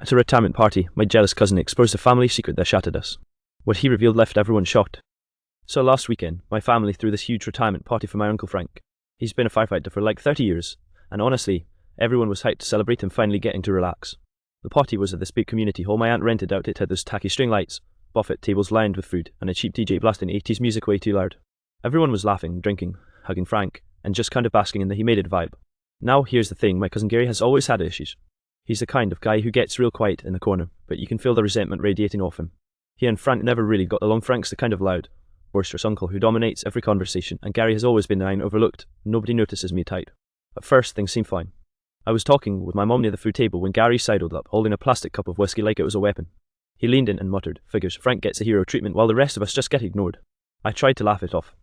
At a retirement party, my jealous cousin exposed a family secret that shattered us. What he revealed left everyone shocked. So last weekend, my family threw this huge retirement party for my Uncle Frank. He's been a firefighter for like 30 years, and honestly, everyone was hyped to celebrate him finally getting to relax. The party was at this big community hall my aunt rented out. It had those tacky string lights, buffet tables lined with food, and a cheap DJ blasting 80s music way too loud. Everyone was laughing, drinking, hugging Frank, and just kind of basking in the he made it vibe. Now here's the thing, my cousin Gary has always had issues. He's the kind of guy who gets real quiet in the corner, but you can feel the resentment radiating off him. He and Frank never really got along. Frank's the kind of loud, boisterous uncle who dominates every conversation, and Gary has always been the overlooked, nobody notices me type. At first, things seemed fine. I was talking with my mom near the food table when Gary sidled up, holding a plastic cup of whiskey like it was a weapon. He leaned in and muttered, "Figures, Frank gets a hero treatment while the rest of us just get ignored." I tried to laugh it off.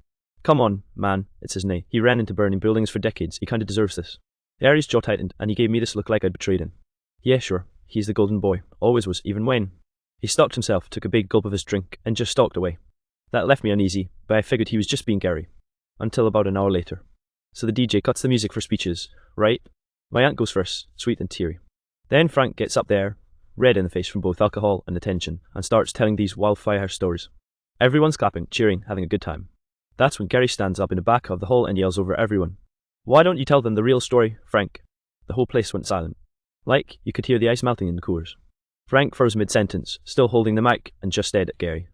"Come on, man, it's his nay. He ran into burning buildings for decades, he kinda deserves this." Gary's jaw tightened, and he gave me this look like I'd betrayed him. Yeah, sure, he's the golden boy, always was, even when. He stopped himself, took a big gulp of his drink, and just stalked away. That left me uneasy, but I figured he was just being Gary. Until about an hour later. So the DJ cuts the music for speeches, right? My aunt goes first, sweet and teary. Then Frank gets up there, red in the face from both alcohol and attention, and starts telling these wildfire stories. Everyone's clapping, cheering, having a good time. That's when Gary stands up in the back of the hall and yells over everyone. "Why don't you tell them the real story, Frank?" The whole place went silent. Like, you could hear the ice melting in the coolers. Frank froze mid-sentence, still holding the mic, and just stared at Gary.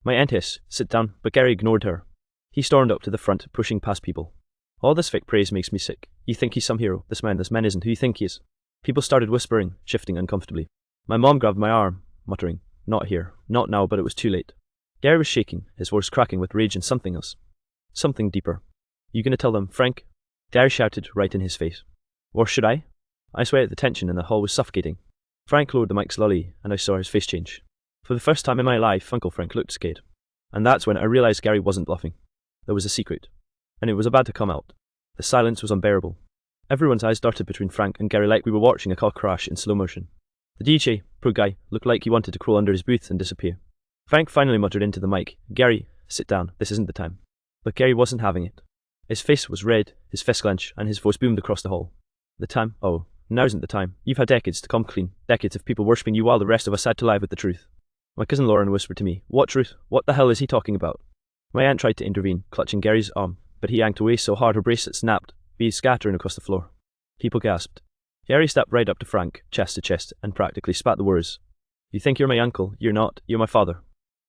My aunt hissed, "Sit down," but Gary ignored her. He stormed up to the front, pushing past people. All this fake praise makes me sick. You think he's some hero. This man isn't who you think he is. People started whispering, shifting uncomfortably. My mom grabbed my arm, muttering, "Not here, not now," but it was too late. Gary was shaking, his voice cracking with rage and something else. Something deeper. "You gonna tell them, Frank?" Gary shouted right in his face. "Or should I?" I swear the tension in the hall was suffocating. Frank lowered the mic slowly, and I saw his face change. For the first time in my life, Uncle Frank looked scared. And that's when I realized Gary wasn't bluffing. There was a secret. And it was about to come out. The silence was unbearable. Everyone's eyes darted between Frank and Gary like we were watching a car crash in slow motion. The DJ, poor guy, looked like he wanted to crawl under his booth and disappear. Frank finally muttered into the mic, "Gary, sit down, this isn't the time." But Gary wasn't having it. His face was red, his fist clenched, and his voice boomed across the hall. "The time? Oh, now isn't the time. You've had decades to come clean, decades of people worshipping you while the rest of us had to live with the truth." My cousin Lauren whispered to me, "What truth? What the hell is he talking about?" My aunt tried to intervene, clutching Gary's arm, but he yanked away so hard her bracelet snapped, beads scattering across the floor. People gasped. Gary stepped right up to Frank, chest to chest, and practically spat the words, "You think you're my uncle? You're not. You're my father."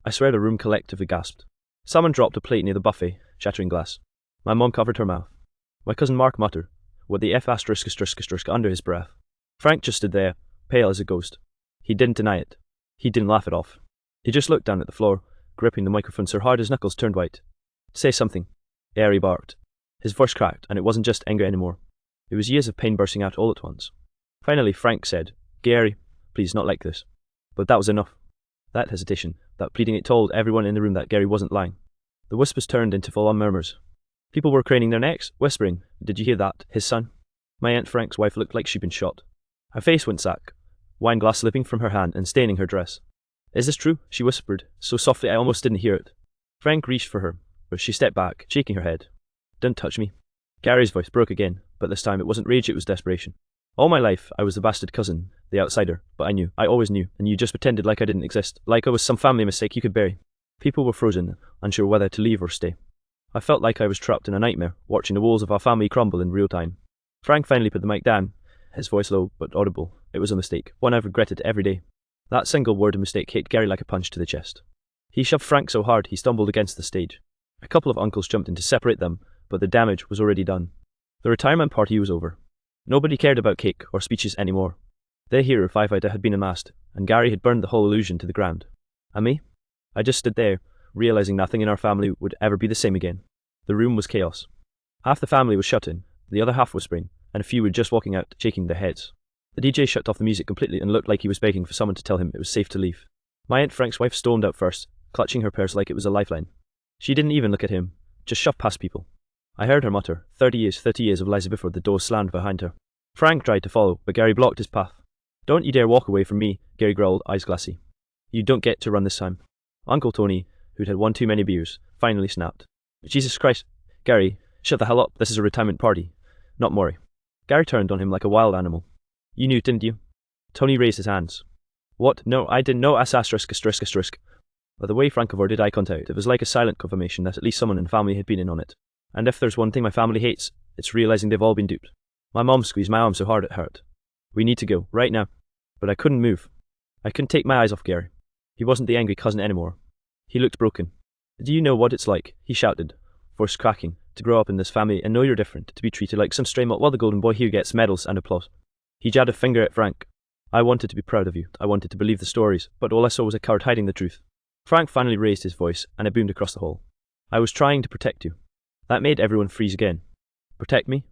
I swear the room collectively gasped. Someone dropped a plate near the buffet, shattering glass. My mom covered her mouth. My cousin Mark muttered, "What the F*** under his breath." Frank just stood there, pale as a ghost. He didn't deny it. He didn't laugh it off. He just looked down at the floor, gripping the microphone so hard his knuckles turned white. "Say something," Gary barked. His voice cracked, and it wasn't just anger anymore. It was years of pain bursting out all at once. Finally, Frank said, "Gary, please, not like this." But that was enough. That hesitation, that pleading, it told everyone in the room that Gary wasn't lying. The whispers turned into full-on murmurs. People were craning their necks, whispering, "Did you hear that? His son?" My Aunt Frank's wife looked like she'd been shot. Her face went sack, wine glass slipping from her hand and staining her dress. "Is this true?" she whispered, so softly I almost didn't hear it. Frank reached for her, but she stepped back, shaking her head. "Don't touch me." Gary's voice broke again, but this time it wasn't rage, it was desperation. "All my life, I was the bastard cousin, the outsider, but I knew, I always knew, and you just pretended like I didn't exist, like I was some family mistake you could bury." People were frozen, unsure whether to leave or stay. I felt like I was trapped in a nightmare, watching the walls of our family crumble in real time. Frank finally put the mic down, his voice low but audible. It was a mistake, one I've regretted every day. That single word of mistake hit Gary like a punch to the chest. He shoved Frank so hard he stumbled against the stage. A couple of uncles jumped in to separate them, but the damage was already done. The retirement party was over. Nobody cared about cake or speeches anymore. Their hero firefighter had been unmasked, and Gary had burned the whole illusion to the ground. And me? I just stood there, realizing nothing in our family would ever be the same again. The room was chaos. Half the family was shut in, the other half whispering, and a few were just walking out, shaking their heads. The DJ shut off the music completely and looked like he was begging for someone to tell him it was safe to leave. My Aunt Frank's wife stormed out first, clutching her purse like it was a lifeline. She didn't even look at him, just shoved past people. I heard her mutter, 30 years of lies before the door slammed behind her. Frank tried to follow, but Gary blocked his path. "Don't you dare walk away from me," Gary growled, eyes glassy. "You don't get to run this time." Uncle Tony, who'd had one too many beers, finally snapped. "Jesus Christ, Gary, shut the hell up, this is a retirement party, not Maury." Gary turned on him like a wild animal. "You knew, didn't you?" Tony raised his hands. What? No, I didn't know. Asterisk. But the way Frank avoided eye contact, it was like a silent confirmation that at least someone in the family had been in on it. And if there's one thing my family hates, it's realizing they've all been duped. My mom squeezed my arm so hard it hurt. We need to go, right now. But I couldn't move. I couldn't take my eyes off Gary. He wasn't the angry cousin anymore. He looked broken. Do you know what it's like, he shouted, voice cracking, to grow up in this family and know you're different, to be treated like some stray while the golden boy here gets medals and applause. He jabbed a finger at Frank. I wanted to be proud of you. I wanted to believe the stories, but all I saw was a coward hiding the truth. Frank finally raised his voice, and it boomed across the hall. I was trying to protect you. That made everyone freeze again. Protect me?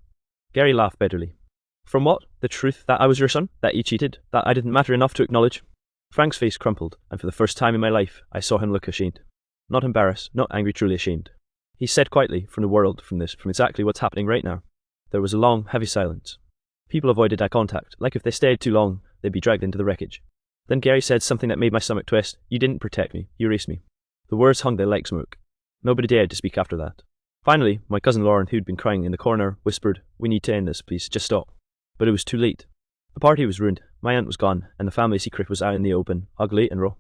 Gary laughed bitterly. From what? The truth that I was your son? That you cheated? That I didn't matter enough to acknowledge? Frank's face crumpled, and for the first time in my life, I saw him look ashamed. Not embarrassed, not angry, truly ashamed. He said quietly, from the world, from exactly what's happening right now. There was a long, heavy silence. People avoided eye contact, like if they stayed too long, they'd be dragged into the wreckage. Then Gary said something that made my stomach twist. You didn't protect me, you erased me. The words hung there like smoke. Nobody dared to speak after that. Finally, my cousin Lauren, who'd been crying in the corner, whispered, We need to end this, please, just stop. But it was too late. The party was ruined, my aunt was gone, and the family secret was out in the open, ugly and raw.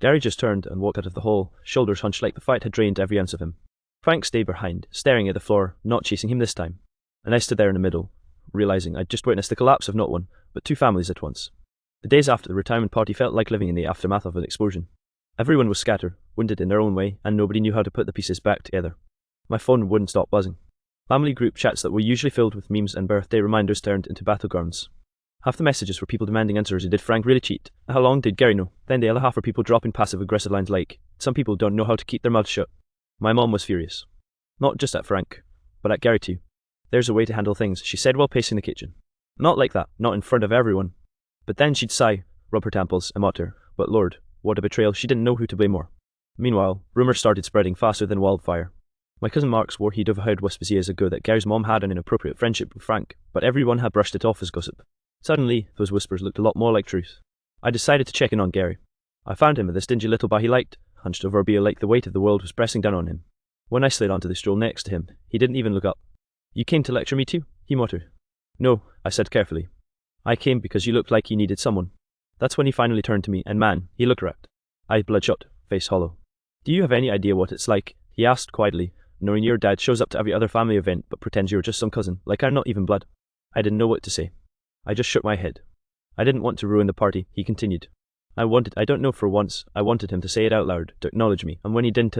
Gary just turned and walked out of the hall, shoulders hunched like the fight had drained every ounce of him. Frank stayed behind, staring at the floor, not chasing him this time. And I stood there in the middle, realizing I'd just witnessed the collapse of not one, but two families at once. The days after the retirement party felt like living in the aftermath of an explosion. Everyone was scattered, wounded in their own way, and nobody knew how to put the pieces back together. My phone wouldn't stop buzzing. Family group chats that were usually filled with memes and birthday reminders turned into battlegrounds. Half the messages were people demanding answers. Did Frank really cheat? How long did Gary know? Then the other half were people dropping passive-aggressive lines like, some people don't know how to keep their mouths shut. My mom was furious. Not just at Frank, but at Gary too. There's a way to handle things, she said while pacing the kitchen. Not like that, not in front of everyone. But then she'd sigh, rub her temples, and mutter, but Lord, what a betrayal, she didn't know who to blame more. Meanwhile, rumours started spreading faster than wildfire. My cousin Mark swore he'd overheard whispers years ago that Gary's mom had an inappropriate friendship with Frank, but everyone had brushed it off as gossip. Suddenly, those whispers looked a lot more like truth. I decided to check in on Gary. I found him at this dingy little bar he liked, hunched over a beer like the weight of the world was pressing down on him. When I slid onto the stool next to him, he didn't even look up. You came to lecture me too? He muttered. No, I said carefully. I came because you looked like you needed someone. That's when he finally turned to me, and man, he looked wrecked. Eyes bloodshot, face hollow. Do you have any idea what it's like? He asked quietly, knowing your dad shows up to every other family event but pretends you're just some cousin, like I'm not even blood. I didn't know what to say. I just shook my head. I didn't want to ruin the party, he continued. I don't know for once, I wanted him to say it out loud, to acknowledge me, and when he didn't,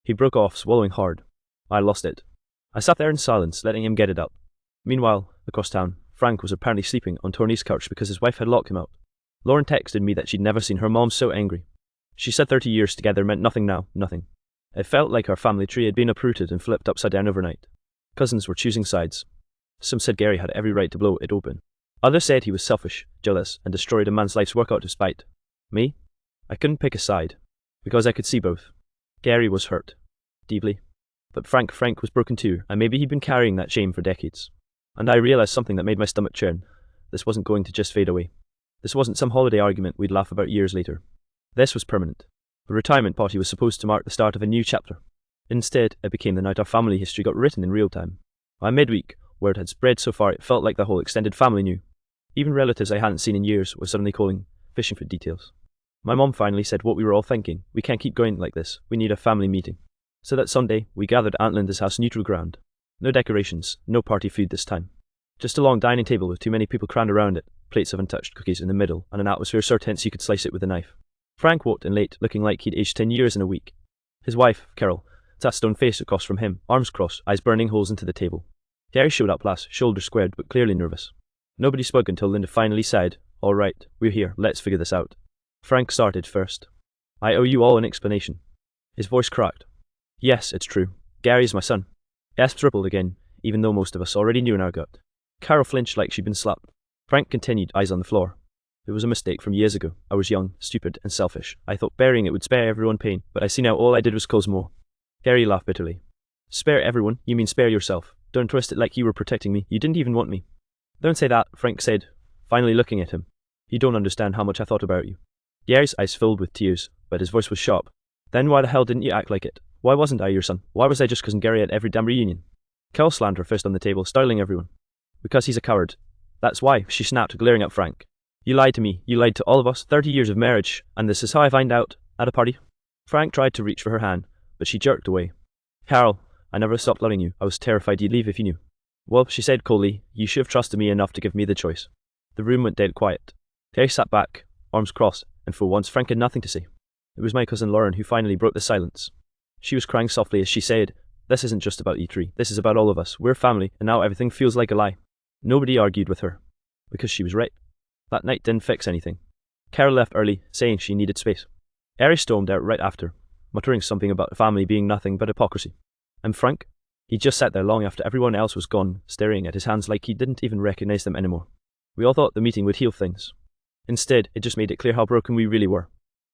he broke off, swallowing hard. I lost it. I sat there in silence, letting him get it up. Meanwhile, across town, Frank was apparently sleeping on Tony's couch because his wife had locked him out. Lauren texted me that she'd never seen her mom so angry. She said 30 years together meant nothing now, nothing. It felt like our family tree had been uprooted and flipped upside down overnight. Cousins were choosing sides. Some said Gary had every right to blow it open. Others said he was selfish, jealous, and destroyed a man's life's work out of spite. Me? I couldn't pick a side, because I could see both. Gary was hurt. Deeply. But Frank was broken too, and maybe he'd been carrying that shame for decades. And I realized something that made my stomach churn. This wasn't going to just fade away. This wasn't some holiday argument we'd laugh about years later. This was permanent. The retirement party was supposed to mark the start of a new chapter. Instead, it became the night our family history got written in real time. By midweek, word had spread so far it felt like the whole extended family knew. Even relatives I hadn't seen in years were suddenly calling, fishing for details. My mom finally said what we were all thinking. We can't keep going like this. We need a family meeting. So that Sunday, we gathered at Aunt Linda's house, neutral ground. No decorations, no party food this time. Just a long dining table with too many people crammed around it, plates of untouched cookies in the middle, and an atmosphere so tense you could slice it with a knife. Frank walked in late, looking like he'd aged 10 years in a week. His wife, Carol, sat stone-faced across from him, arms crossed, eyes burning holes into the table. Gary showed up last, shoulders squared but clearly nervous. Nobody spoke until Linda finally sighed, All right, we're here, let's figure this out. Frank started first. I owe you all an explanation. His voice cracked. Yes, it's true. Gary is my son. Gasps rippled again, even though most of us already knew in our gut. Carol flinched like she'd been slapped. Frank continued, eyes on the floor. It was a mistake from years ago. I was young, stupid, and selfish. I thought burying it would spare everyone pain, but I see now all I did was cause more. Gary laughed bitterly. Spare everyone? You mean spare yourself? Don't twist it like you were protecting me. You didn't even want me. Don't say that, Frank said, finally looking at him. You don't understand how much I thought about you. Gary's eyes filled with tears, but his voice was sharp. Then why the hell didn't you act like it? Why wasn't I your son? Why was I just cousin Gary at every damn reunion? Carol slammed her fist on the table, startling everyone. Because he's a coward. That's why, she snapped, glaring at Frank. You lied to me, you lied to all of us, 30 years of marriage, and this is how I find out, at a party. Frank tried to reach for her hand, but she jerked away. Carol, I never stopped loving you. I was terrified you'd leave if you knew. Well, she said coldly, you should have trusted me enough to give me the choice. The room went dead quiet. Terry sat back, arms crossed, and for once Frank had nothing to say. It was my cousin Lauren who finally broke the silence. She was crying softly as she said, this isn't just about you three, this is about all of us. We're family, and now everything feels like a lie. Nobody argued with her, because she was right. That night didn't fix anything. Carol left early, saying she needed space. Harry stormed out right after, muttering something about family being nothing but hypocrisy. And Frank? He just sat there long after everyone else was gone, staring at his hands like he didn't even recognize them anymore. We all thought the meeting would heal things. Instead, it just made it clear how broken we really were.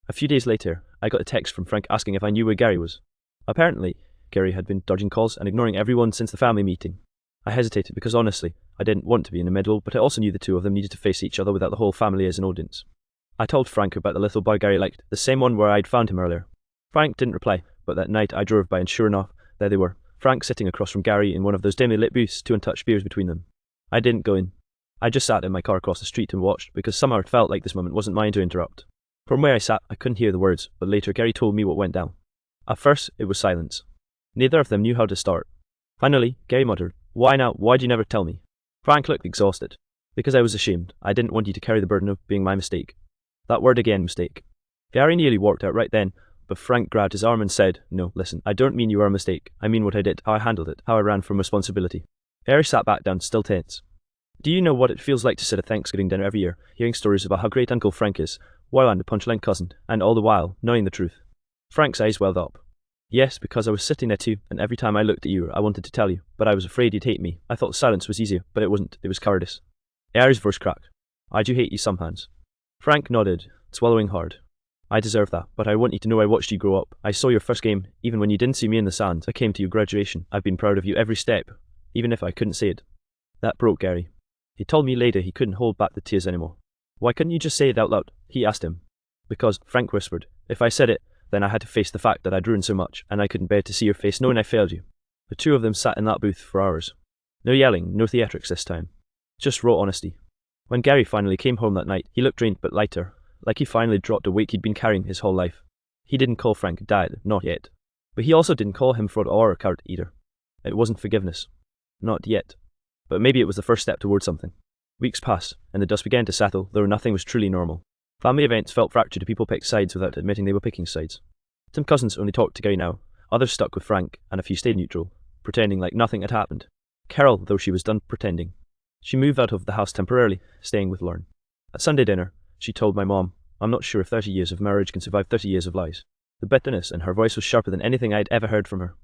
A few days later, I got a text from Frank asking if I knew where Gary was. Apparently, Gary had been dodging calls and ignoring everyone since the family meeting. I hesitated because honestly, I didn't want to be in the middle, but I also knew the two of them needed to face each other without the whole family as an audience. I told Frank about the little boy Gary liked, the same one where I'd found him earlier. Frank didn't reply, but that night I drove by and sure enough, there they were, Frank sitting across from Gary in one of those dimly lit booths, two untouched beers between them. I didn't go in. I just sat in my car across the street and watched, because somehow it felt like this moment wasn't mine to interrupt. From where I sat, I couldn't hear the words, but later Gary told me what went down. At first, it was silence. Neither of them knew how to start. Finally, Gary muttered, why now? Why'd you never tell me? Frank looked exhausted. Because I was ashamed. I didn't want you to carry the burden of being my mistake. That word again, mistake. Gary nearly walked out right then, but Frank grabbed his arm and said, no, listen, I don't mean you were a mistake. I mean what I did, how I handled it, how I ran from responsibility. Gary sat back down, still tense. Do you know what it feels like to sit at Thanksgiving dinner every year, hearing stories about how great Uncle Frank is, while I'm the punchline cousin, and all the while, knowing the truth? Frank's eyes welled up. Yes, because I was sitting there too, and every time I looked at you, I wanted to tell you, but I was afraid you'd hate me. I thought silence was easier, but it wasn't, it was cowardice. Gary's voice cracked. I do hate you sometimes. Frank nodded, swallowing hard. I deserve that, but I want you to know I watched you grow up. I saw your first game, even when you didn't see me in the stands. I came to your graduation. I've been proud of you every step, even if I couldn't say it. That broke Gary. He told me later he couldn't hold back the tears anymore. Why couldn't you just say it out loud? He asked him. Because, Frank whispered, if I said it, then I had to face the fact that I'd ruined so much, and I couldn't bear to see your face knowing I failed you. The two of them sat in that booth for hours. No yelling, no theatrics this time. Just raw honesty. When Gary finally came home that night, he looked drained but lighter, like he finally dropped a weight he'd been carrying his whole life. He didn't call Frank Dad, not yet. But he also didn't call him fraud or a coward either. It wasn't forgiveness. Not yet. But maybe it was the first step towards something. Weeks passed, and the dust began to settle, though nothing was truly normal. Family events felt fractured, people picked sides without admitting they were picking sides. Some cousins only talked to Gary now, others stuck with Frank, and a few stayed neutral, pretending like nothing had happened. Carol, though she was done pretending. She moved out of the house temporarily, staying with Lauren. At Sunday dinner, she told my mom, I'm not sure if 30 years of marriage can survive 30 years of lies. The bitterness in her voice was sharper than anything I'd ever heard from her.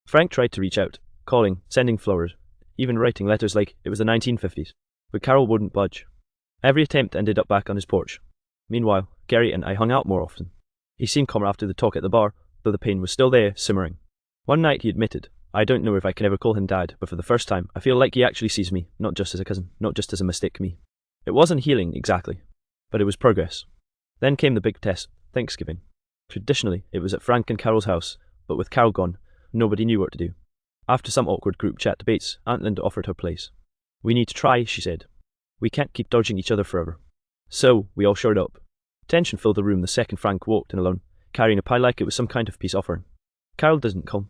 Frank tried to reach out, calling, sending flowers, even writing letters like it was the 1950s. But Carol wouldn't budge. Every attempt ended up back on his porch. Meanwhile, Gary and I hung out more often. He seemed calmer after the talk at the bar, though the pain was still there, simmering. One night he admitted, I don't know if I can ever call him Dad, but for the first time, I feel like he actually sees me, not just as a cousin, not just as a mistake me. It wasn't healing, exactly, but it was progress. Then came the big test, Thanksgiving. Traditionally, it was at Frank and Carol's house, but with Carol gone, nobody knew what to do. After some awkward group chat debates, Aunt Linda offered her place. We need to try, she said. We can't keep dodging each other forever. So, we all showed up. Tension filled the room the second Frank walked in alone, carrying a pie like it was some kind of peace offering. Carol didn't come.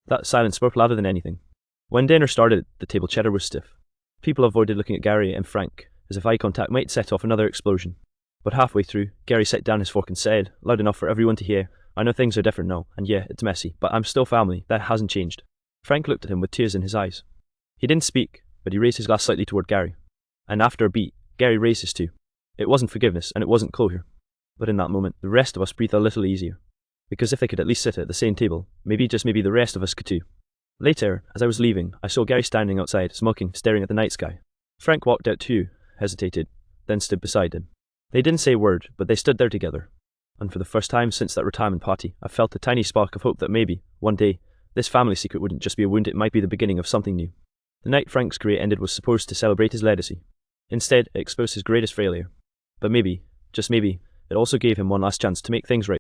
That silence spoke louder than anything. When dinner started, the table chatter was stiff. People avoided looking at Gary and Frank, as if eye contact might set off another explosion. But halfway through, Gary set down his fork and said, loud enough for everyone to hear, I know things are different now, and yeah, it's messy, but I'm still family, that hasn't changed. Frank looked at him with tears in his eyes. He didn't speak, but he raised his glass slightly toward Gary. And after a beat, Gary raised his too. It wasn't forgiveness, and it wasn't closure. But in that moment, the rest of us breathed a little easier. Because if they could at least sit at the same table, maybe just maybe the rest of us could too. Later, as I was leaving, I saw Gary standing outside, smoking, staring at the night sky. Frank walked out too, hesitated, then stood beside him. They didn't say a word, but they stood there together. And for the first time since that retirement party, I felt a tiny spark of hope that maybe, one day, this family secret wouldn't just be a wound, it might be the beginning of something new. The night Frank's career ended was supposed to celebrate his legacy. Instead, it exposed his greatest failure. But maybe, just maybe, it also gave him one last chance to make things right.